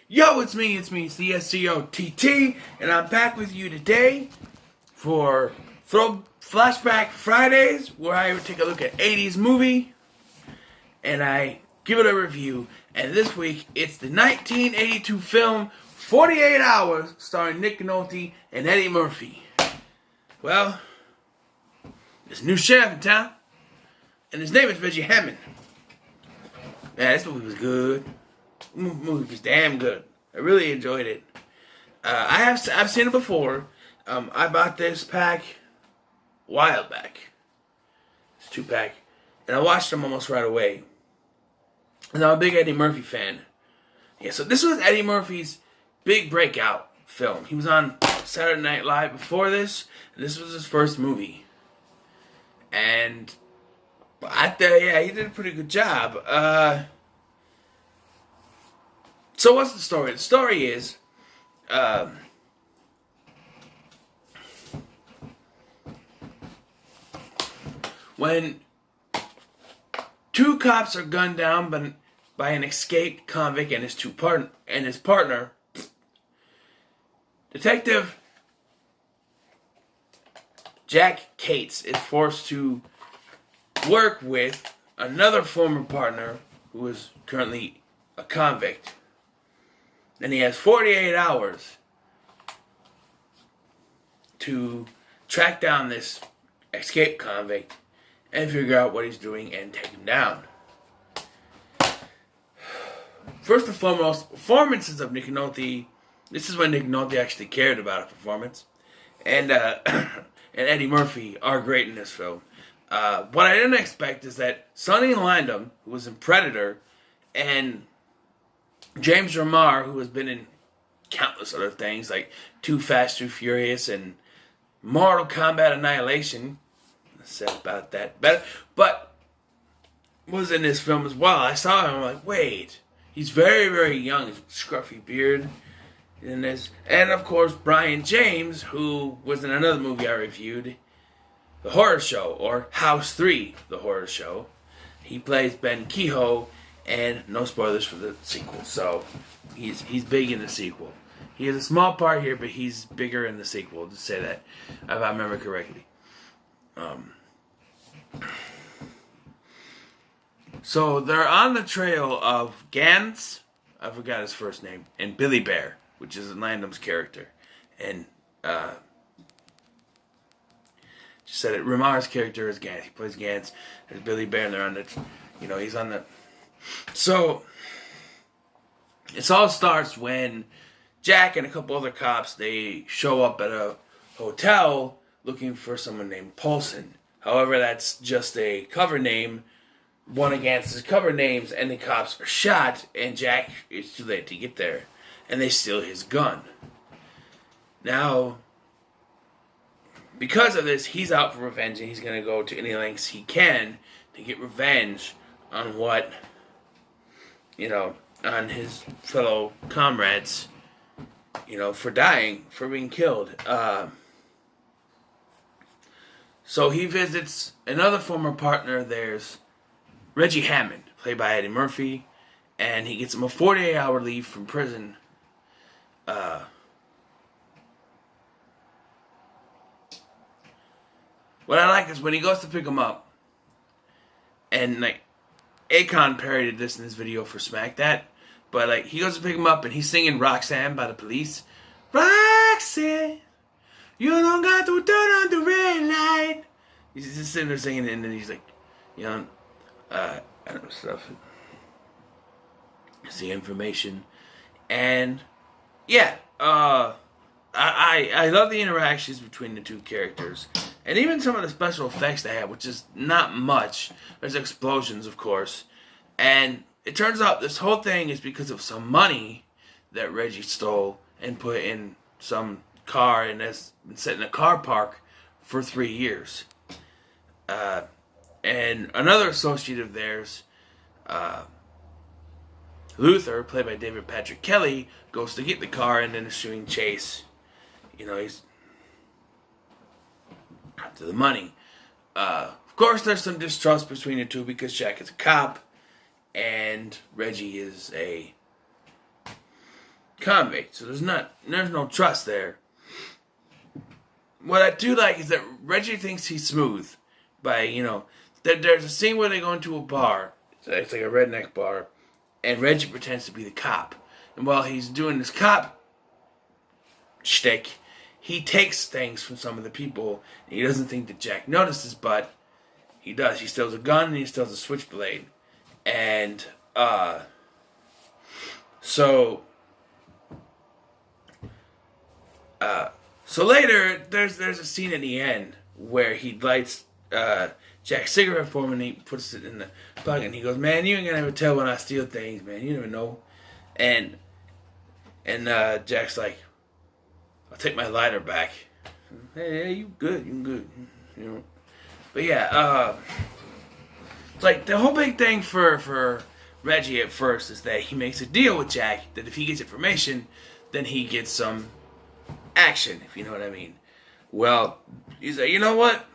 Yo, it's me, it's the SCOTT, and I'm back with you today for Flashback Fridays, where I would take a look at 80s movie, and I give it a review. And this week, it's the 1982 film, 48 Hours, starring Nick Nolte and Eddie Murphy. Well, there's a new sheriff in town, and his name is Reggie Hammond. Yeah, this movie was good. Movie was damn good. I really enjoyed it. I've seen it before. I bought this pack a while back. It's a 2-pack, and I watched them almost right away. And I'm a big Eddie Murphy fan. Yeah, so this was Eddie Murphy's big breakout film. He was on Saturday Night Live before this, and this was his first movie. And I thought, yeah, he did a pretty good job. So what's the story? The story is, when two cops are gunned down by an escaped convict and his partner, Detective Jack Cates is forced to work with another former partner who is currently a convict. And he has 48 hours to track down this escaped convict and figure out what he's doing and take him down. First and foremost, performances of Nick Nolte. This is when Nick Nolte actually cared about a performance. And and Eddie Murphy are great in this film. What I didn't expect is that Sonny Landham, who was in Predator, and James Remar, who has been in countless other things like Too Fast, Too Furious, and Mortal Kombat Annihilation, I said about that better, but was in this film as well. I saw him, I'm like, wait, he's very, very young, he's scruffy beard in this. And of course, Brian James, who was in another movie I reviewed, The Horror Show, or House 3, The Horror Show. He plays Ben Kehoe. And no spoilers for the sequel, so he's big in the sequel. He has a small part here, but he's bigger in the sequel, to say that, if I remember correctly. So they're on the trail of Gans, I forgot his first name, and Billy Bear, which is Landham's character. And just said it, Remar's character is Gans. He plays Gans. There's Billy Bear, and they're on the, he's on the. So, it all starts when Jack and a couple other cops, they show up at a hotel looking for someone named Paulson. However, that's just a cover name, one against his cover names, and the cops are shot, and Jack is too late to get there, and they steal his gun. Now, because of this, he's out for revenge, and he's going to go to any lengths he can to get revenge on what, on his fellow comrades, for dying, for being killed. So he visits another former partner. There's Reggie Hammond, played by Eddie Murphy, and he gets him a 48-hour leave from prison. What I like is when he goes to pick him up, and Akon parodied this in his video for Smack That, but he goes to pick him up and he's singing Roxanne by the Police. Roxanne, you don't got to turn on the red light. He's just sitting there singing it, and then he's like, I don't know, stuff. It's the information. And yeah, I love the interactions between the two characters. And even some of the special effects they have, which is not much. There's explosions, of course. And it turns out this whole thing is because of some money that Reggie stole and put in some car and has been set in a car park for 3 years. And another associate of theirs, Luther, played by David Patrick Kelly, goes to get the car and then is shooting chase. He's after the money. Of course, there's some distrust between the two because Jack is a cop and Reggie is a convict. So there's no trust there. What I do like is that Reggie thinks he's smooth by, there's a scene where they go into a bar. It's like a redneck bar. And Reggie pretends to be the cop. And while he's doing this cop shtick, he takes things from some of the people. And he doesn't think that Jack notices, but he does. He steals a gun and he steals a switchblade. And, So later, there's a scene at the end where he lights Jack's cigarette for him and he puts it in the plug and he goes, "Man, you ain't gonna ever tell when I steal things, man. You never know." And Jack's like, "I'll take my lighter back." "Hey, you good? You good?" But yeah, it's like the whole big thing for Reggie at first is that he makes a deal with Jack that if he gets information, then he gets some action, if you know what I mean. Well, he's like, "You know what?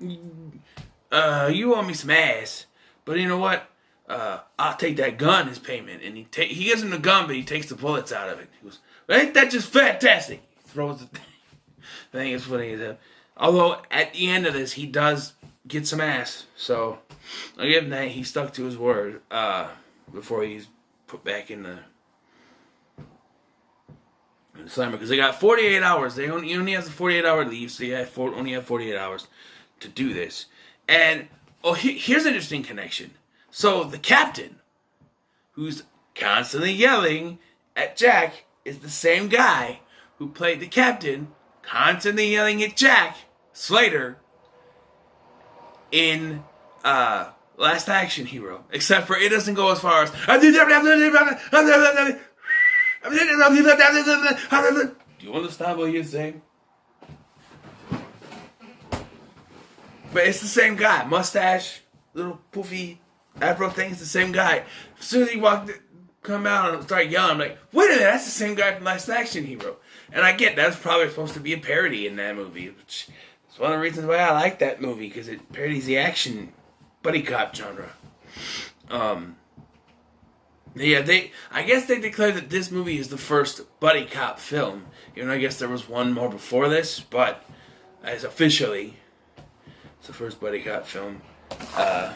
You owe me some ass, but you know what? I'll take that gun as payment." And he gives him the gun, but he takes the bullets out of it. He goes, "Well, ain't that just fantastic?" He throws the thing. I think it's funny as hell. Although at the end of this, he does get some ass, so I'll give him that. He stuck to his word before he's put back in the slammer, because they got 48 hours. He only has a 48-hour leave, so you only have 48 hours to do this. And here's an interesting connection. So the captain, who's constantly yelling at Jack, is the same guy who played the captain, constantly yelling at Jack, Slater, in Last Action Hero. Except for it doesn't go as far as do you understand what you're saying? But it's the same guy. Mustache, little poofy afro thing. It's the same guy. As soon as he come out and start yelling, I'm like, wait a minute, that's the same guy from Last Action Hero. And I get that's probably supposed to be a parody in that movie. Which is one of the reasons why I like that movie, because it parodies the action buddy cop genre. I guess they declared that this movie is the first buddy cop film. I guess there was one more before this, but as officially, it's the first buddy cop film. But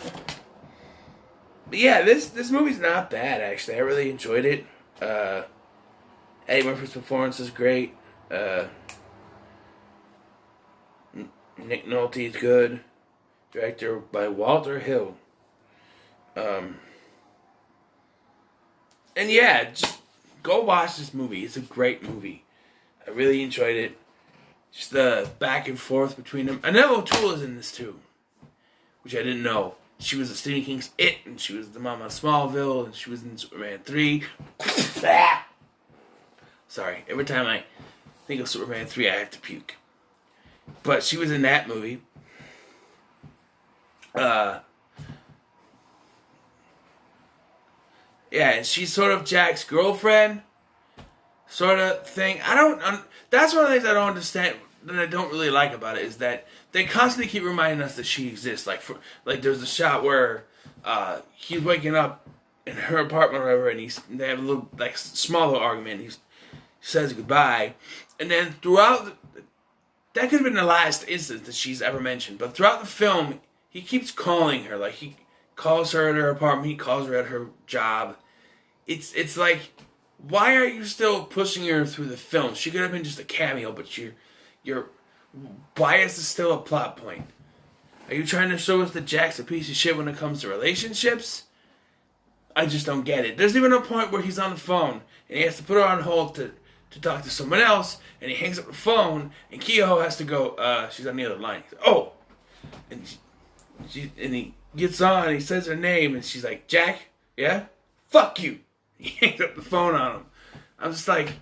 yeah, this movie's not bad, actually. I really enjoyed it. Eddie Murphy's performance is great. Nick Nolte is good. Director by Walter Hill. And yeah, just go watch this movie. It's a great movie. I really enjoyed it. Just the back and forth between them. Annette O'Toole is in this too, which I didn't know. She was in Stephen King's It, and she was the mom on Smallville, and she was in Superman 3. Sorry, every time I think of Superman 3, I have to puke. But she was in that movie. Yeah, and she's sort of Jack's girlfriend, sort of thing. That's one of the things I don't understand, that I don't really like about it, is that they constantly keep reminding us that she exists. Like there's a shot where he's waking up in her apartment or whatever, and they have a little small little argument. He says goodbye, and then throughout that could have been the last instance that she's ever mentioned. But throughout the film, he keeps calling her. Like he calls her at her apartment. He calls her at her job. It's like, why are you still pushing her through the film? She could have been just a cameo, but you're why is this still a plot point? Are you trying to show us that Jack's a piece of shit when it comes to relationships? I just don't get it. There's even a point where he's on the phone and he has to put her on hold to talk to someone else, and he hangs up the phone, and Kehoe has to go, she's on the other line. He's like, "Oh!" And he gets on, and he says her name, and she's like, "Jack? Yeah? Fuck you!" He hangs up the phone on him. I'm just like,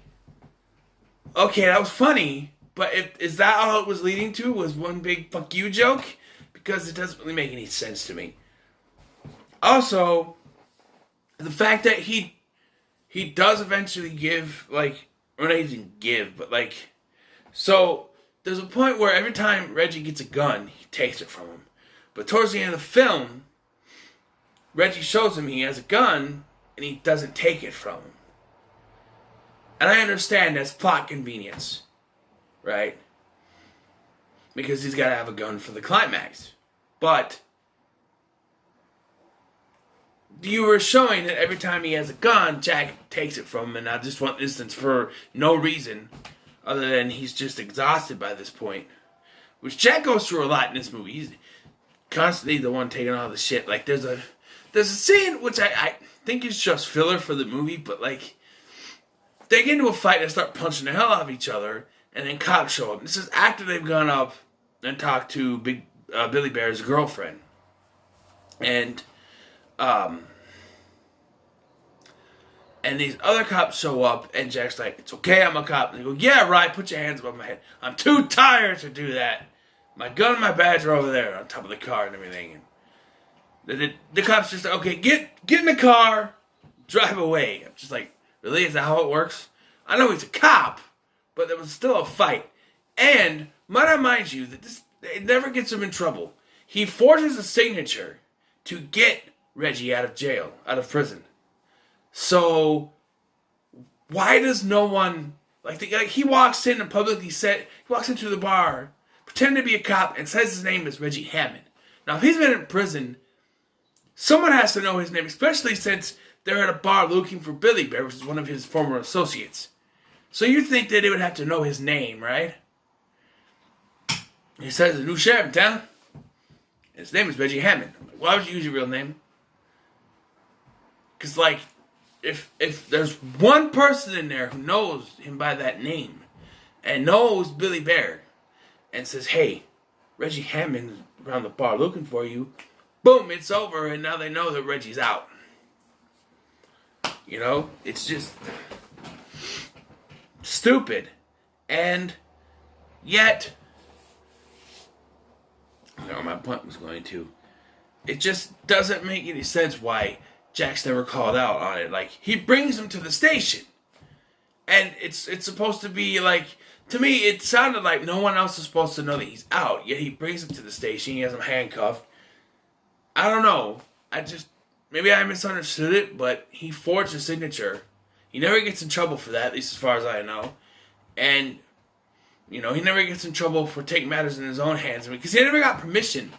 okay, that was funny, but is that all it was leading to? Was one big fuck you joke? Because it doesn't really make any sense to me. Also, the fact that he does eventually give, or not even give, but so there's a point where every time Reggie gets a gun, he takes it from him. But towards the end of the film, Reggie shows him he has a gun, and he doesn't take it from him. And I understand that's plot convenience, right? Because he's got to have a gun for the climax. But you were showing that every time he has a gun, Jack takes it from him, and I just want instance for no reason other than he's just exhausted by this point. Which Jack goes through a lot in this movie. He's constantly the one taking all the shit. Like there's a scene which I think is just filler for the movie, but like they get into a fight and start punching the hell out of each other, and then cops show up. This is after they've gone up and talked to Billy Bear's girlfriend. And these other cops show up, and Jack's like, "It's okay, I'm a cop." And they go, "Yeah, right, put your hands above my head. I'm too tired to do that. My gun and my badge are over there on top of the car and everything." And the cops just like, "Okay, get in the car, drive away." I'm just like, really? Is that how it works? I know he's a cop, but there was still a fight. And might I mind you that it never gets him in trouble. He forges a signature to get Reggie out of prison. So, why does no one, like he walks in and publicly he walks into the bar, pretending to be a cop, and says his name is Reggie Hammond. Now, if he's been in prison, someone has to know his name, especially since they're at a bar looking for Billy Bear, which is one of his former associates. So you think that they would have to know his name, right? He says, "The new sheriff in town. His name is Reggie Hammond." I'm like, why would you use your real name? Because, like, if there's one person in there who knows him by that name and knows Billy Bear and says, "Hey, Reggie Hammond's around the bar looking for you," boom, it's over, and now they know that Reggie's out. You know, it's just stupid. And yet, I don't know my point was going to. It just doesn't make any sense why Jack's never called out on it. Like, he brings him to the station. And it's supposed to be like, to me, it sounded like no one else is supposed to know that he's out. Yet he brings him to the station. He has him handcuffed. I don't know. Maybe I misunderstood it, but he forged a signature. He never gets in trouble for that, at least as far as I know. And, you know, he never gets in trouble for taking matters in his own hands. Because he never got permission.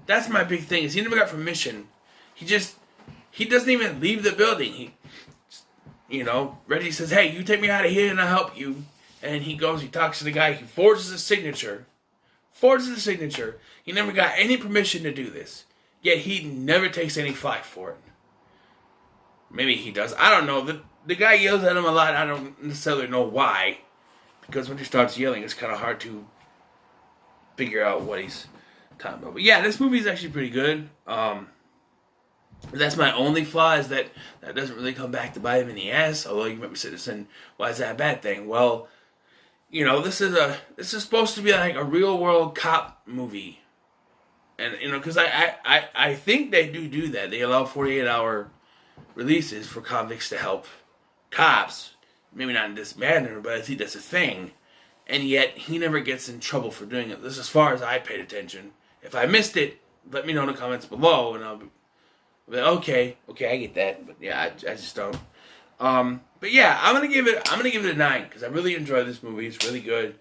That's my big thing, is he never got permission. He doesn't even leave the building. Reggie says, "Hey, you take me out of here and I'll help you." And he goes, he talks to the guy, he forges a signature. He never got any permission to do this. Yet he never takes any flack for it. Maybe he does. I don't know. The guy yells at him a lot. I don't necessarily know why. Because when he starts yelling, it's kind of hard to figure out what he's talking about. But yeah, this movie is actually pretty good. That's my only flaw, is that doesn't really come back to bite him in the ass. Although you might be sitting there saying, "Why is that a bad thing?" Well, you know, this is supposed to be like a real world cop movie. And, you know, because I think they do that. They allow 48-hour releases for convicts to help cops. Maybe not in this manner, but I think that's a thing. And yet, he never gets in trouble for doing it. This is as far as I paid attention. If I missed it, let me know in the comments below, and I'll be like, okay, I get that. But yeah, I just don't. But yeah, I'm gonna give it a 9, because I really enjoy this movie. It's really good.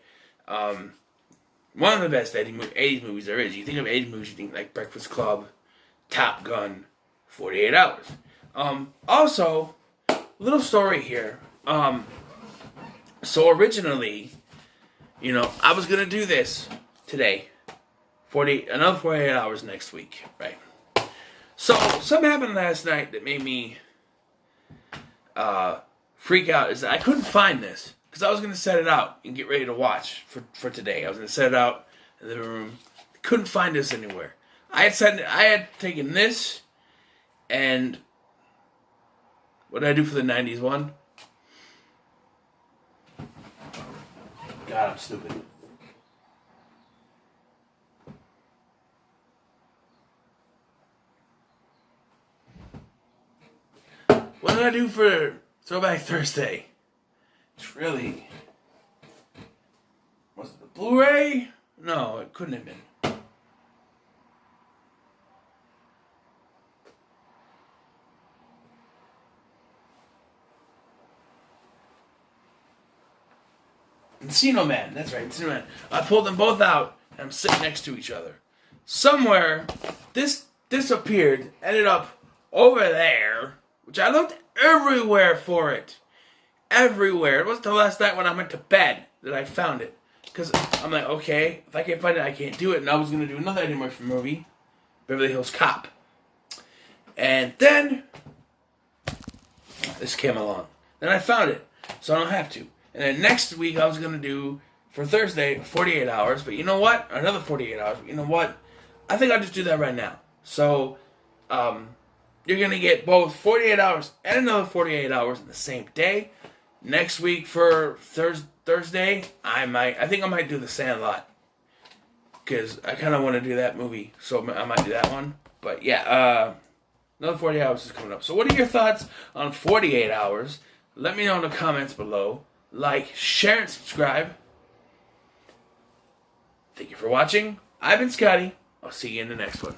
One of the best 80s movies there is. You think of 80s movies, you think like Breakfast Club, Top Gun, 48 Hours. Also, little story here. So originally, you know, I was gonna do this today. Another 48 hours next week, right? So something happened last night that made me freak out. Is that I couldn't find this. Because I was going to set it out and get ready to watch for today. I was going to set it out in the living room. Couldn't find this anywhere. I had taken this, and what did I do for the 90s one? God, I'm stupid. What did I do for Throwback Thursday? It's really... Was it the Blu-ray? No, it couldn't have been. Encino Man. That's right, Encino Man. I pulled them both out, and I'm sitting next to each other. Somewhere, this disappeared, ended up over there, which I looked everywhere for it. Everywhere. It wasn't the last night when I went to bed that I found it. Because I'm like, okay, if I can't find it, I can't do it. And I was going to do another Eddie Murphy movie, Beverly Hills Cop. And then, this came along. Then I found it, so I don't have to. And then next week I was going to do, for Thursday, 48 hours. But you know what? Another 48 hours. But you know what? I think I'll just do that right now. So, you're going to get both 48 hours and another 48 hours in the same day. Next week for Thursday, I think I might do The Sandlot. Because I kind of want to do that movie. So I might do that one. But yeah, another 48 hours is coming up. So what are your thoughts on 48 hours? Let me know in the comments below. Like, share, and subscribe. Thank you for watching. I've been Scotty. I'll see you in the next one.